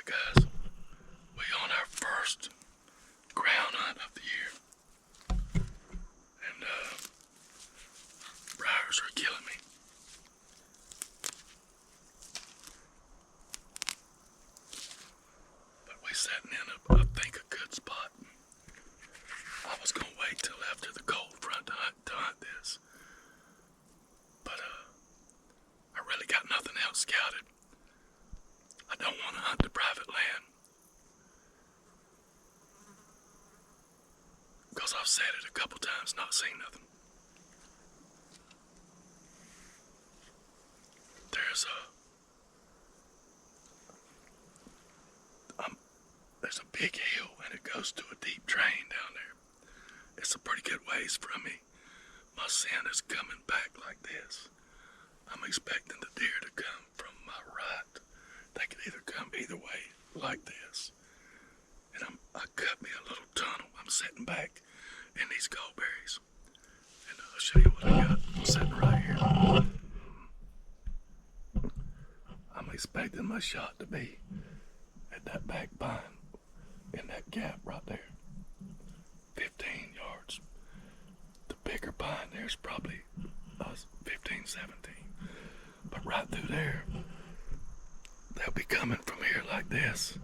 Alright guys, we on our first ground hunt of the year. And briars are killing me. But we setting in I think a good spot. I was gonna wait till after the cold front to hunt this. But I really got nothing else scouted. I don't want to hunt the private land. Because I've said it a couple times, not seen nothing. There's a big hill and it goes to a deep drain down there. It's a pretty good ways from me. My scent is coming back like this. I'm expecting the deer to come from my right. They could either come either way, like this. And I cut me a little tunnel. I'm sitting back in these goldberries. And I'll show you what I got. I'm sitting right here. I'm expecting my shot to be at that back pine, in that gap right there. 15 yards. The bigger pine there's probably 15, 17. But right through there, they'll be coming from here like this,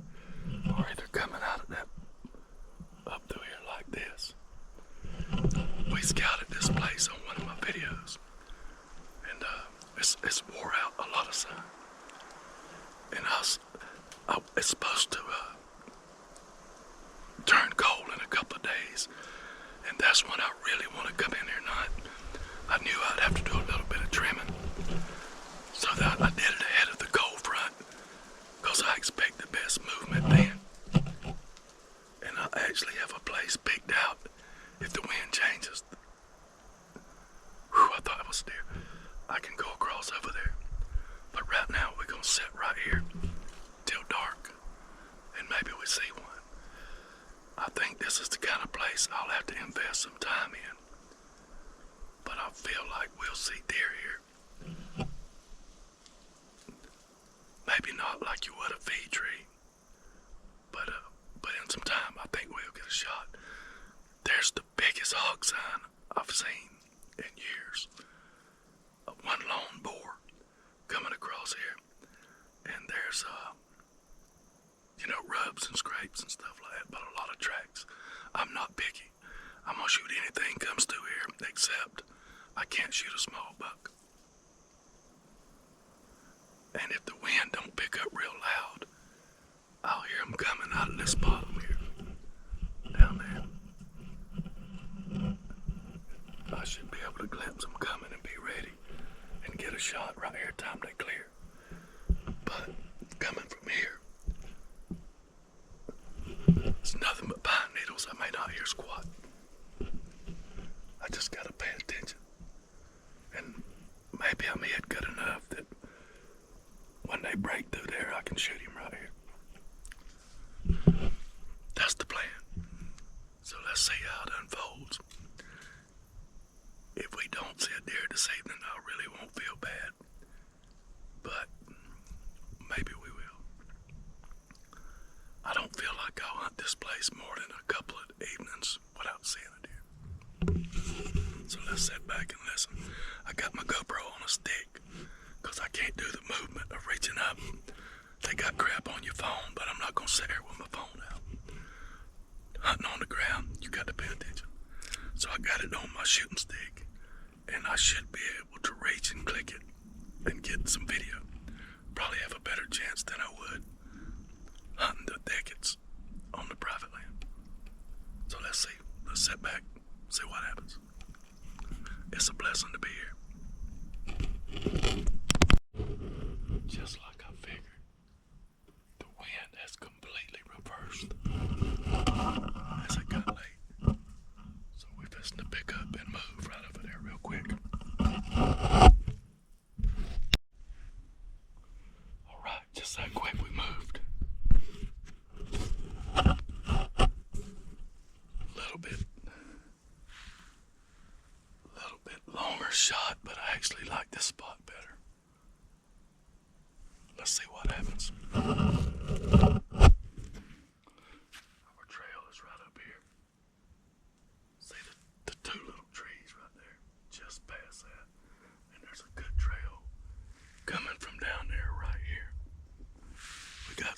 or either coming out of that, up through here like this. We scouted this place on one of my videos, and it's wore out a lot of sun. And it's supposed to turn cold in a couple of days, and that's when I really want to come in here and hunt. I knew I'd have to do a little bit of trimming, so that I did it ahead of the cold front, because I expect the best movement then. And I actually have a place picked out if the wind changes. Whew, I thought it was a deer. I can go across over there. But right now we're going to sit right here till dark, and maybe we see one. I think this is the kind of place I'll have to invest some time in. But I feel like we'll see deer here. Maybe not like you would a feed tree, but in some time I think we'll get a shot. There's the biggest hog sign I've seen in years. One lone boar coming across here, and there's rubs and scrapes and stuff like that, but a lot of tracks. I'm not picky. I'm gonna shoot anything comes through here, except I can't shoot a small buck. And if the wind don't pick up real loud, I'll hear them coming out of this bottom here, down there. I should be able to glimpse them coming and be ready and get a shot right here time they clear. But coming from here, it's nothing but pine needles. I may not hear squat. I just gotta pay attention. And maybe I'm hit good enough that when they break through there, I can shoot him right here. That's the plan. So let's see how it unfolds. If we don't see a deer this evening, I really won't feel bad. But maybe we will. I don't feel like I'll hunt this place more than a couple of evenings without seeing a deer. So let's sit back and listen. I got my GoPro on a stick, because I can't do the movement of reaching up. They got crap on your phone, but I'm not going to sit here with my phone out. Hunting on the ground, you got to pay attention. So I got it on my shooting stick, and I should be able to reach and click it and get some video. Probably have a better chance than I would hunting the thickets on the private land. So let's see. Let's sit back, see what happens. It's a blessing to be here. Just like I figured, the wind has completely reversed as it got late. So we're fixing to pick up and move right over there real quick. Alright, just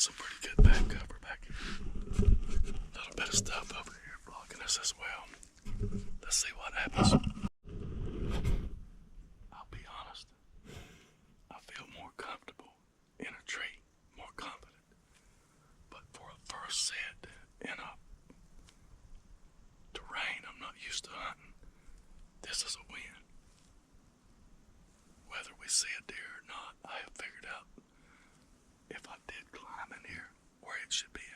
got some pretty good back cover back here. A little bit of stuff over here blocking us as well. Let's see what happens. I'll be honest, I feel more comfortable in a tree, more confident. But for a first set in a terrain I'm not used to hunting, this is a win. Whether we see a deer or not, I have figured out if I did climb in here where it should be at.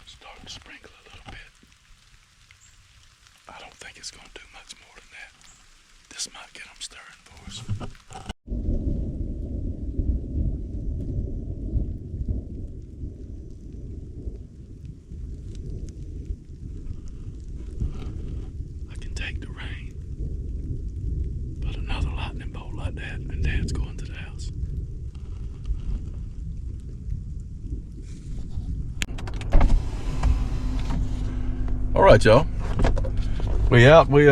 Starting to sprinkle a little bit. I don't think it's going to do much more than that. This might get them stirring for us. I can take the rain, but another lightning bolt like that and Dad's going to the house. All right, y'all. We out. We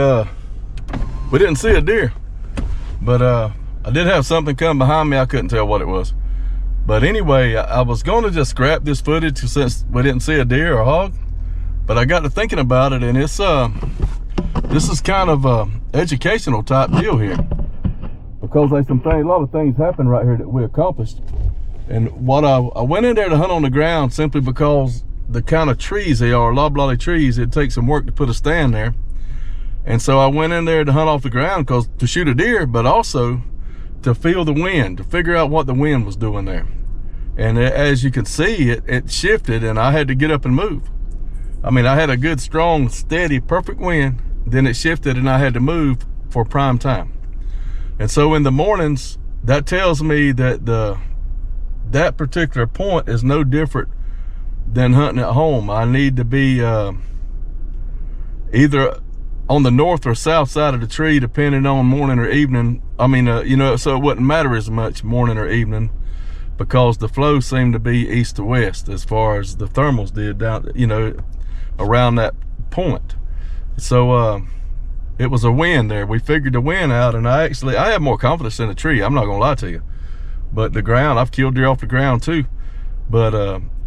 didn't see a deer, but I did have something come behind me. I couldn't tell what it was. But anyway, I was going to just scrap this footage since we didn't see a deer or a hog. But I got to thinking about it, and it's this is kind of a educational type deal here, because there's a lot of things happen right here that we accomplished. And what I went in there to hunt on the ground simply because the kind of trees they are, loblolly trees, it takes some work to put a stand there. And so I went in there to hunt off the ground to shoot a deer, but also to feel the wind, to figure out what the wind was doing there. And as you can see, it shifted and I had to get up and move. I mean, I had a good, strong, steady, perfect wind, then it shifted and I had to move for prime time. And so in the mornings, that tells me that that particular point is no different than hunting at home. I need to be either on the north or south side of the tree, depending on morning or evening. I mean, you know, so it wouldn't matter as much morning or evening, because the flow seemed to be east to west as far as the thermals did down, you know, around that point. So it was a wind there. We figured the wind out, and I have more confidence in the tree. I'm not gonna lie to you. But the ground, I've killed deer off the ground too. But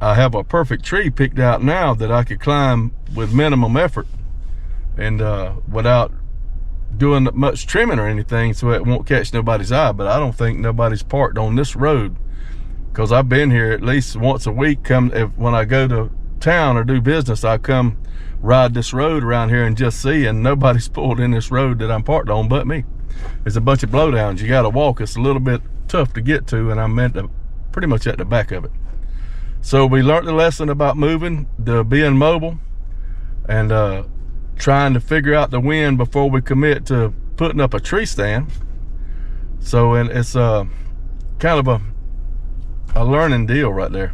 I have a perfect tree picked out now that I could climb with minimum effort and without doing much trimming or anything, so it won't catch nobody's eye. But I don't think nobody's parked on this road, because I've been here at least once a week. When I go to town or do business, I come ride this road around here and just see, and nobody's pulled in this road that I'm parked on but me. There's a bunch of blowdowns. You got to walk. It's a little bit tough to get to, and I'm pretty much at the back of it. So we learned the lesson about moving, to being mobile, and trying to figure out the wind before we commit to putting up a tree stand. So, and it's kind of a learning deal right there.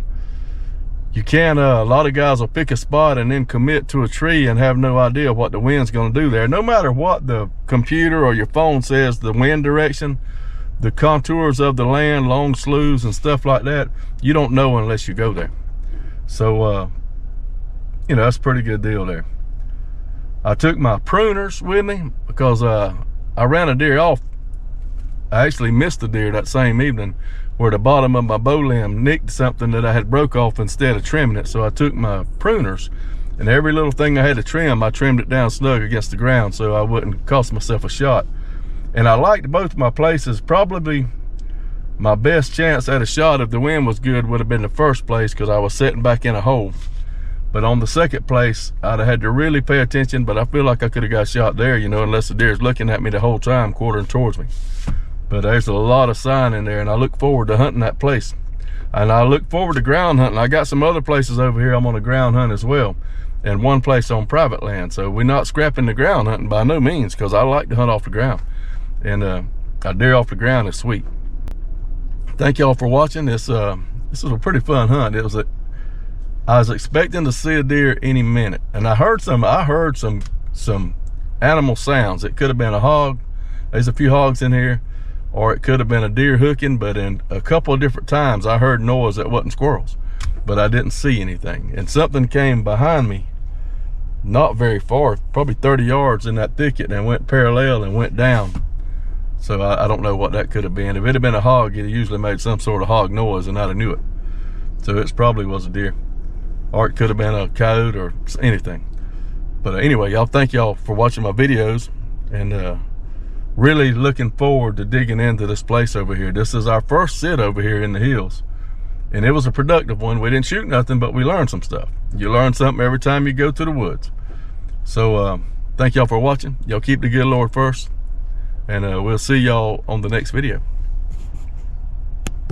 You can't, a lot of guys will pick a spot and then commit to a tree and have no idea what the wind's gonna do there. No matter what the computer or your phone says, the wind direction, the contours of the land, long sloughs and stuff like that, you don't know unless you go there. So, you know, that's a pretty good deal there. I took my pruners with me because I ran a deer off. I actually missed the deer that same evening, where the bottom of my bow limb nicked something that I had broke off instead of trimming it. So I took my pruners, and every little thing I had to trim, I trimmed it down snug against the ground so I wouldn't cost myself a shot. And I liked both my places. Probably my best chance at a shot if the wind was good would have been the first place, because I was sitting back in a hole. But on the second place, I'd have had to really pay attention, but I feel like I could have got shot there, you know, unless the deer's looking at me the whole time, quartering towards me. But there's a lot of sign in there, and I look forward to hunting that place. And I look forward to ground hunting. I got some other places over here I'm on a ground hunt as well, and one place on private land. So we're not scrapping the ground hunting by no means, because I like to hunt off the ground. And a deer off the ground is sweet. Thank y'all for watching. This was a pretty fun hunt. I was expecting to see a deer any minute, and I heard some animal sounds. It could have been a hog. There's a few hogs in here, or it could have been a deer hooking, but in a couple of different times I heard noise that wasn't squirrels, but I didn't see anything. And something came behind me, not very far, probably 30 yards in that thicket, and went parallel and went down. So I don't know what that could have been. If it had been a hog, it usually made some sort of hog noise and I'd have knew it. So it probably was a deer, or it could have been a coyote or anything. But anyway, y'all, thank y'all for watching my videos, and really looking forward to digging into this place over here. This is our first sit over here in the hills, and it was a productive one. We didn't shoot nothing, but we learned some stuff. You learn something every time you go to the woods. So thank y'all for watching. Y'all keep the good Lord first, and we'll see y'all on the next video.